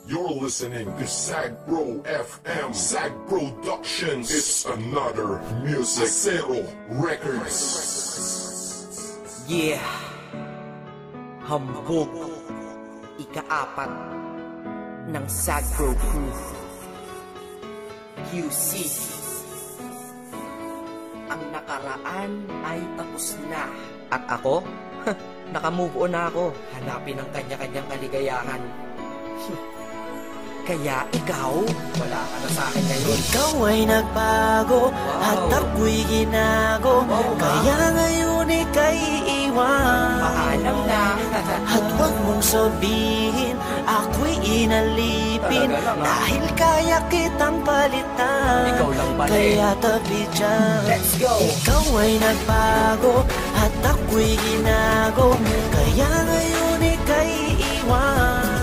You're listening to Sag Bro FM. Sag Productions. It's another music. Zero Records. Yeah. Hambog. Ika-4 ng Sag Bro Crew. QC. Ang nakaraan ay tapos na. At ako? Naka-move on na ako. Hanapin ang kanya-kanyang kaligayahan. Kaya ikaw, wala ka na sa akin ngayon. Ikaw ay nagbago, at ako'y ginago. Kaya ngayon ika'y iiwan. Paalam na. At huwag mong sabihin, ako'y inalipin. Dahil kaya kitang palitan. Ikaw lang pala. Kaya tabi dyan. Let's go. Ikaw ay nagbago, at ako'y ginago. Kaya ngayon ika'y iiwan.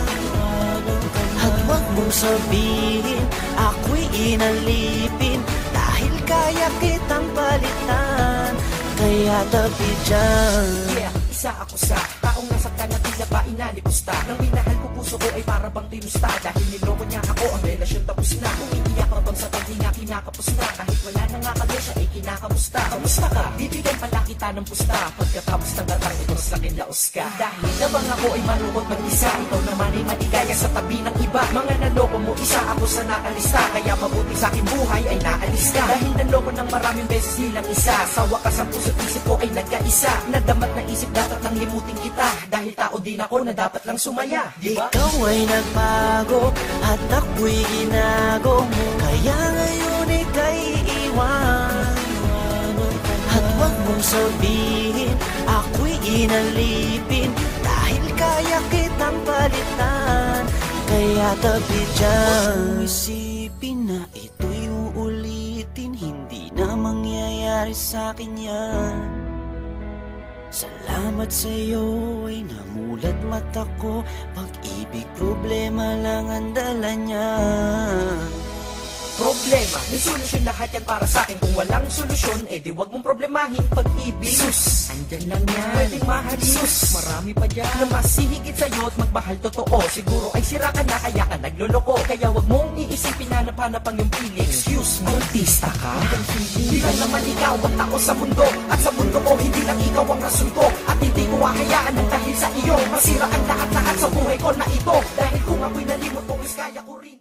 Huwag mong sabihin, ako'y inalipin. Dahil kaya kitang palitan. Kaya tabi dyan. Yeah, isa ako sa taong nasaktan na tila ba inalipusta. Nang minahal ko puso ko ay para bang tinusta. Dahil niloko niya ako, ang relasyon tapos na. Umiiyak ka bang sa paghinga kinakapos na. Kahit wala na nga kami siya ay kinakamusta. Kamusta ka? Bibigyan pala kita ng pusta. Pagkatapos ng gatang ito sa akin laos ka. Dahil nabang ako ay malungkot mag-isa. Ikaw naman ay maligaya sa tabi ng iba. Mga naloko mo, isa ako sa nakalista. Kaya mabuti sa akin buhay ay naalis ka. Dahil naloko ng maraming beses nilang isa. Sa wakas ang puso't isip ko ay nagkaisa. Nadamat na isip dapat nang limutin kita. Dahil tao din ako na dapat lang sumaya, diba? Ikaw ay nagbago, at ako'y ginago. Kaya ngayon ika'y iwan. At huwag mong sabihin, ako'y inalipin. Dahil kaya kitang palitan. Kaya tabi dyan. Huwag isipin na ito'y uulitin. Hindi na mangyayari sa'kin yan. Salamat sa'yo ay namulat mata ko. Pag-ibig problema lang ang dala niya. Problema, may solusyon lahat yan para sa'kin. Kung walang solusyon, di wag mong problemahin pag-ibig. Sus, andyan lang yan, pwedeng mahalin. Sus, marami pa dyan na mas hihigit sa'yo at magmahal totoo. Siguro ay sira ka na kaya ka nagloloko. Kaya wag mong iisipin na napanapang yung feeling. Excuse me, artista ka? Di ka naman ikaw ang tao sa mundo. At sa mundo ko, hindi lang ikaw ang rason ko. At hindi ko hahayaan ng dahil sa iyo masira ang lahat-lahat sa buhay ko na ito. Dahil kung ako'y nalimot ko, is kaya ko rin.